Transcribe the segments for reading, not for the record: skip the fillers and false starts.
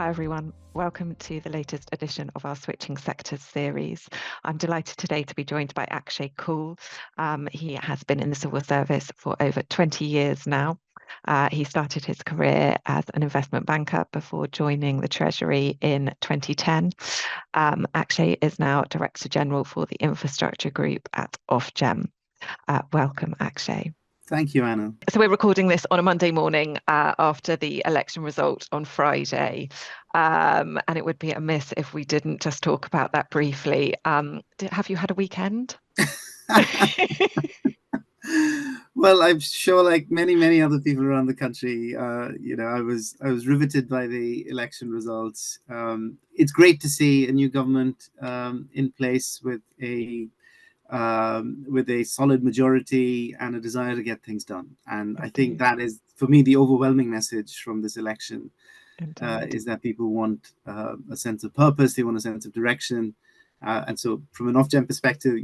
Hi everyone, welcome to the latest edition of our Switching Sectors series. I'm delighted today to be joined by Akshay Kaul. He has been in the civil service for over 20 years now. He started his career as an investment banker before joining the Treasury in 2010. Akshay is now Director General for the Infrastructure Group at Ofgem. Welcome, Akshay. Thank you, Anna. So we're recording this on a Monday morning after the election result on Friday. And it would be amiss if we didn't just talk about that briefly. Have you had a weekend? Well, I'm sure, like many other people around the country, I was riveted by the election results. It's great to see a new government in place with a solid majority and a desire to get things done. And I think that is, for me, the overwhelming message from this election, is that people want a sense of purpose, they want a sense of direction. And so from an Ofgem perspective,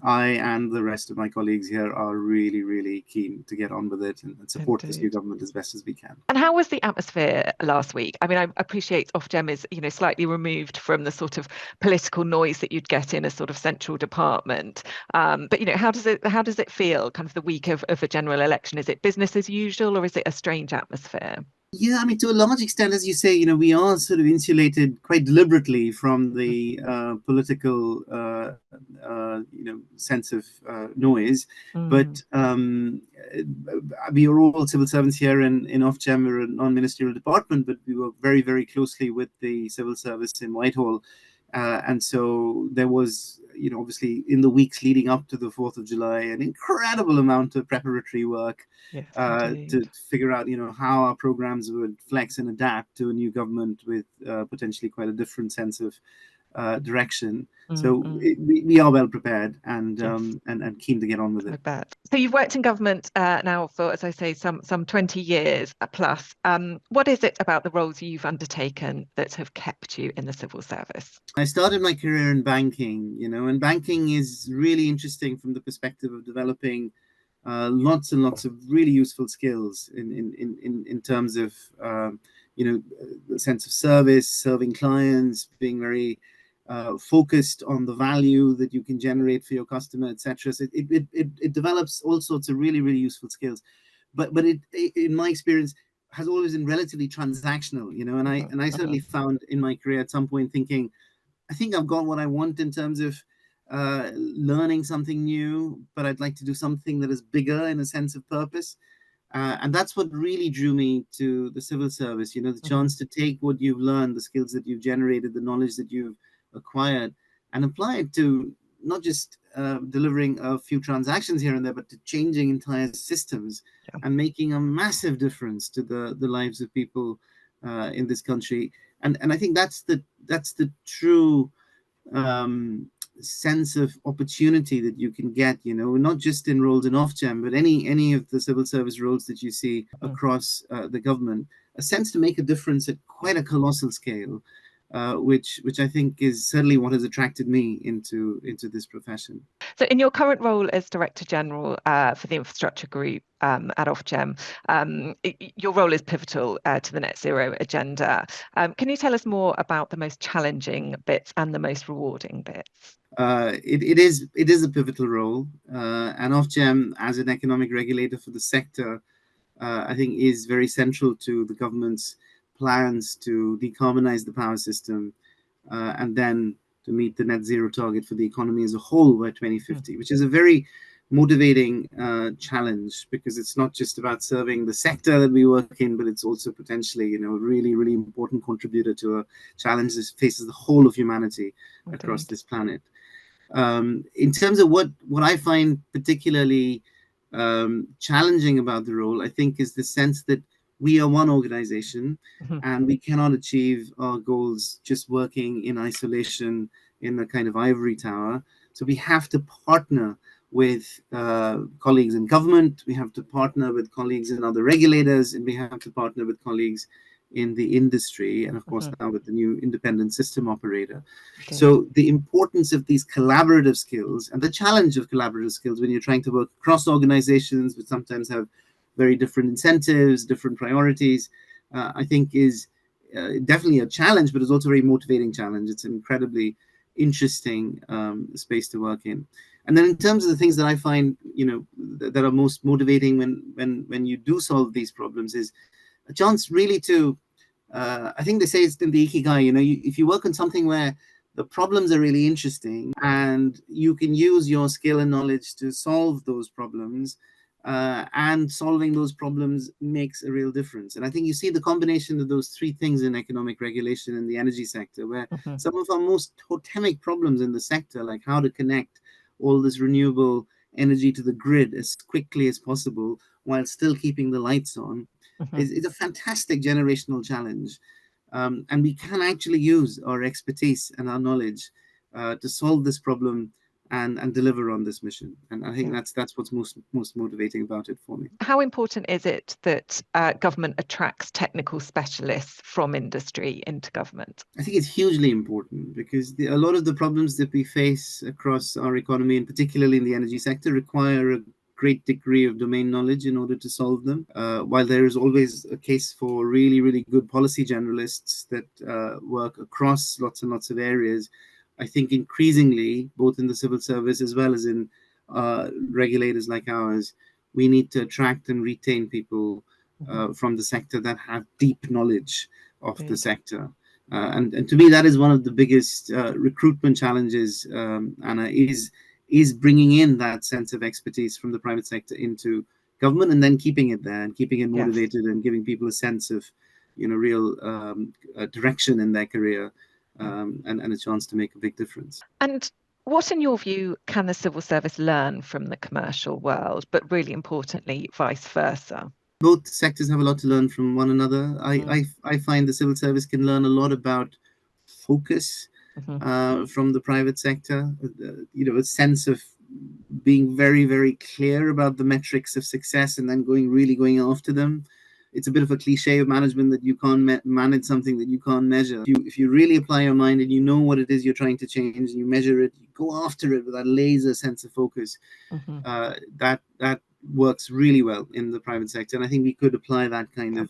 I and the rest of my colleagues here are really, really keen to get on with it and support this new government as best as we can. And how was the atmosphere last week? I mean, I appreciate Ofgem is, slightly removed from the sort of political noise that you'd get in a sort of central department. But, how does it feel, kind of the week of a general election? Is it business as usual or is it a strange atmosphere? Yeah, I mean, to a large extent, as you say, we are sort of insulated quite deliberately from the political, sense of noise. But we are all civil servants here in Ofgem. We're a non-ministerial department, but we work very, very closely with the civil service in Whitehall. And so there was, obviously in the weeks leading up to the 4th of July, an incredible amount of preparatory work to figure out, how our programs would flex and adapt to a new government with potentially quite a different sense of direction. So we are well prepared and keen to get on with it. I bet. So you've worked in government now for, as I say, some 20 years plus. What is it about the roles you've undertaken that have kept you in the civil service? I started my career in banking, and banking is really interesting from the perspective of developing lots and lots of really useful skills in terms of, the sense of service, serving clients, being very focused on the value that you can generate for your customer, etc. So it develops all sorts of really, really useful skills. But it, in my experience, has always been relatively transactional, and I certainly found in my career at some point thinking, I think I've got what I want in terms of learning something new, but I'd like to do something that is bigger in a sense of purpose. And that's what really drew me to the civil service, the chance to take what you've learned, the skills that you've generated, the knowledge that you've acquired, and apply it to not just delivering a few transactions here and there, but to changing entire systems and making a massive difference to the lives of people in this country. And I think that's the true sense of opportunity that you can get, not just in roles in Ofgem, but any of the civil service roles that you see across the government, a sense to make a difference at quite a colossal scale, which I think is certainly what has attracted me into this profession. So in your current role as Director General for the Infrastructure Group at Ofgem, your role is pivotal to the net zero agenda. Can you tell us more about the most challenging bits and the most rewarding bits? It is a pivotal role, and Ofgem, as an economic regulator for the sector, I think is very central to the government's plans to decarbonize the power system and then to meet the net zero target for the economy as a whole by 2050, which is a very motivating challenge, because it's not just about serving the sector that we work in, but it's also potentially, a really, really important contributor to a challenge that faces the whole of humanity across this planet. In terms of what I find particularly challenging about the role, I think is the sense that we are one organization and we cannot achieve our goals just working in isolation in a kind of ivory tower. So we have to partner with colleagues in government, we have to partner with colleagues in other regulators, and we have to partner with colleagues in the industry, and of course now with the new independent system operator. So the importance of these collaborative skills and the challenge of collaborative skills when you're trying to work across organizations, which sometimes have very different incentives, different priorities, I think is definitely a challenge, but it's also a very motivating challenge. It's an incredibly interesting space to work in. And then in terms of the things that I find, that are most motivating when you do solve these problems is a chance really to, I think they say it's in the ikigai, if you work on something where the problems are really interesting and you can use your skill and knowledge to solve those problems, and solving those problems makes a real difference. And I think you see the combination of those three things in economic regulation in the energy sector, where Mm-hmm. some of our most totemic problems in the sector, like how to connect all this renewable energy to the grid as quickly as possible while still keeping the lights on, Mm-hmm. is a fantastic generational challenge. And we can actually use our expertise and our knowledge to solve this problem and deliver on this mission. And I think Yeah. that's what's most motivating about it for me. How important is it that government attracts technical specialists from industry into government? I think it's hugely important because a lot of the problems that we face across our economy, and particularly in the energy sector, require a great degree of domain knowledge in order to solve them. While there is always a case for really, really good policy generalists that work across lots and lots of areas, I think increasingly, both in the civil service as well as in regulators like ours, we need to attract and retain people from the sector that have deep knowledge of the Good. sector. And to me, that is one of the biggest recruitment challenges, Anna, is bringing in that sense of expertise from the private sector into government, and then keeping it there and keeping it Yes. motivated and giving people a sense of, real direction in their career, and a chance to make a big difference. And what, in your view, can the civil service learn from the commercial world, but really importantly, vice versa? Both sectors have a lot to learn from one another. I find the civil service can learn a lot about focus Mm-hmm. from the private sector. A sense of being very, very clear about the metrics of success and then really going after them. It's a bit of a cliche of management that you can't manage something that you can't measure. If you really apply your mind and you know what it is you're trying to change, and you measure it, you go after it with that laser sense of focus. Mm-hmm. That works really well in the private sector, and I think we could apply that kind of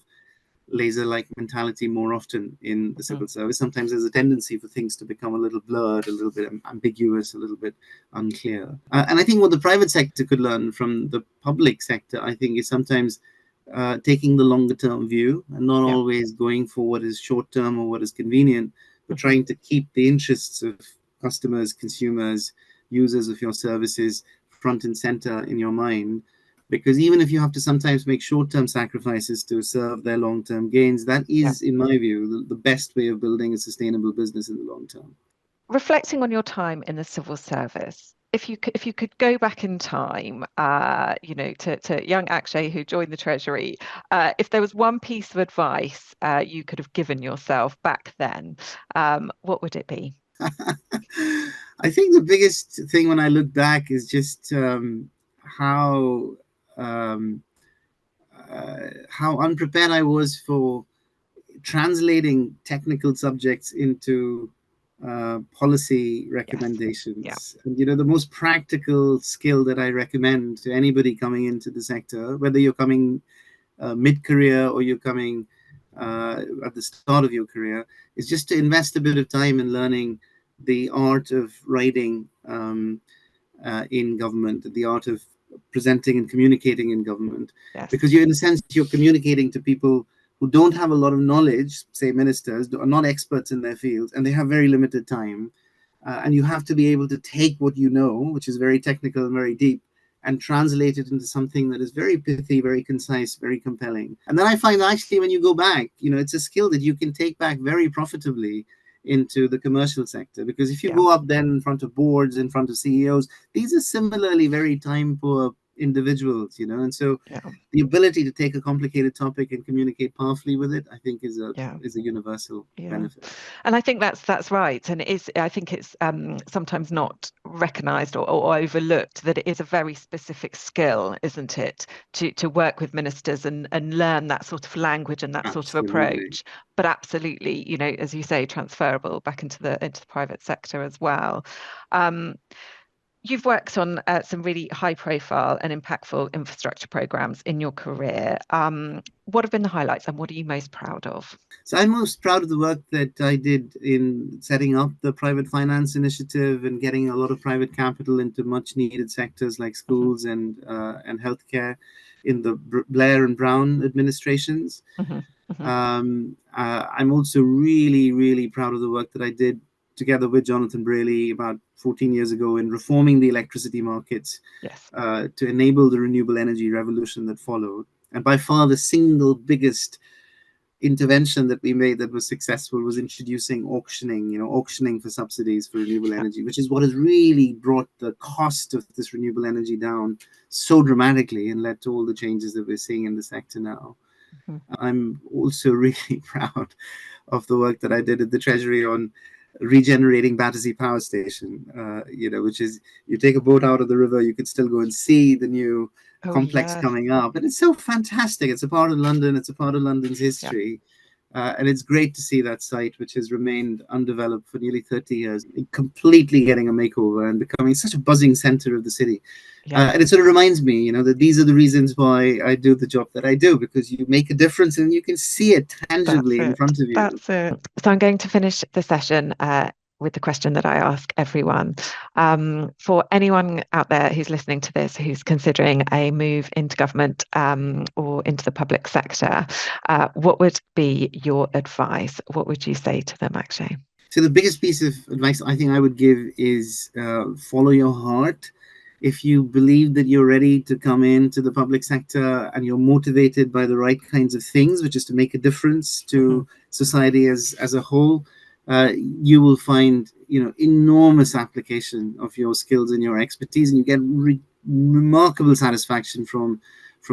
laser-like mentality more often in the civil service. Sometimes there's a tendency for things to become a little blurred, a little bit ambiguous, a little bit unclear. And I think what the private sector could learn from the public sector, I think, is sometimes taking the longer-term view and not Yeah. always going for what is short-term or what is convenient, but trying to keep the interests of customers, consumers, users of your services front and center in your mind. Because even if you have to sometimes make short-term sacrifices to serve their long-term gains, that Yeah. is, in my view, the best way of building a sustainable business in the long term. Reflecting on your time in the civil service, if you could go back in time, to young Akshay who joined the Treasury, if there was one piece of advice you could have given yourself back then, what would it be? I think the biggest thing when I look back is just how um, how unprepared I was for translating technical subjects into policy Yes. Yeah. recommendations. And the most practical skill that I recommend to anybody coming into the sector, whether you're coming mid-career or you're coming at the start of your career, is just to invest a bit of time in learning the art of writing in government, the art of presenting and communicating in government, Yes. because in a sense you're communicating to people who don't have a lot of knowledge, say ministers, are not experts in their fields, and they have very limited time. And you have to be able to take what you know, which is very technical and very deep, and translate it into something that is very pithy, very concise, very compelling. And then I find actually when you go back, it's a skill that you can take back very profitably into the commercial sector. Because if you Yeah. go up then in front of boards, in front of CEOs, these are similarly very time poor individuals, and so Yeah. the ability to take a complicated topic and communicate powerfully with it, I think, is a Yeah. universal Yeah. benefit. And I think that's right. And I think it's sometimes not recognized or overlooked that it is a very specific skill, isn't it, to work with ministers and learn that sort of language and that sort of Absolutely. approach. But absolutely, as you say, transferable back into the private sector as well. Um, you've worked on some really high profile and impactful infrastructure programs in your career. What have been the highlights and what are you most proud of? So I'm most proud of the work that I did in setting up the private finance initiative and getting a lot of private capital into much needed sectors like schools and healthcare in the Blair and Brown administrations. I'm also really, really proud of the work that I did together with Jonathan Braley about 14 years ago in reforming the electricity markets Yes. to enable the renewable energy revolution that followed. And by far the single biggest intervention that we made that was successful was introducing auctioning for subsidies for renewable energy, which is what has really brought the cost of this renewable energy down so dramatically and led to all the changes that we're seeing in the sector now. I'm also really proud of the work that I did at the Treasury on regenerating Battersea Power Station, which is you take a boat out of the river, you could still go and see the new complex coming up. And it's so fantastic. It's a part of London. It's a part of London's history. And it's great to see that site, which has remained undeveloped for nearly 30 years, completely getting a makeover and becoming such a buzzing center of the city. And it sort of reminds me, that these are the reasons why I do the job that I do, because you make a difference and you can see it tangibly in front of you. That's it. So I'm going to finish the session with the question that I ask everyone. For anyone out there who's listening to this, who's considering a move into government or into the public sector, what would be your advice? What would you say to them, Akshay? So the biggest piece of advice I think I would give is follow your heart. If you believe that you're ready to come into the public sector and you're motivated by the right kinds of things, which is to make a difference to society as a whole, you will find enormous application of your skills and your expertise, and you get remarkable satisfaction from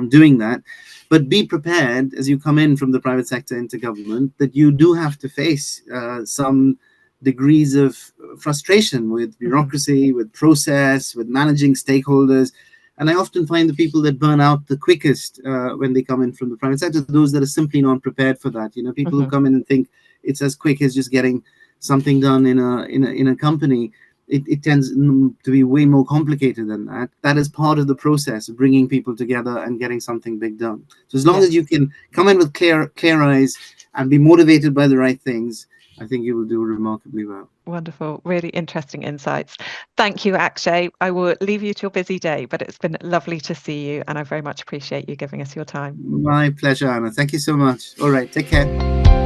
doing that. But be prepared as you come in from the private sector into government that you do have to face some degrees of frustration with bureaucracy, with process, with managing stakeholders. And I often find the people that burn out the quickest when they come in from the private sector, those that are simply not prepared for that. People who come in and think it's as quick as just getting something done in a company. It tends to be way more complicated than that. That is part of the process of bringing people together and getting something big done. So as long as you can come in with clear eyes and be motivated by the right things, I think you will do remarkably well. Wonderful. Really interesting insights. Thank you, Akshay. I will leave you to your busy day, but it's been lovely to see you and I very much appreciate you giving us your time. My pleasure, Anna. Thank you so much. All right. Take care.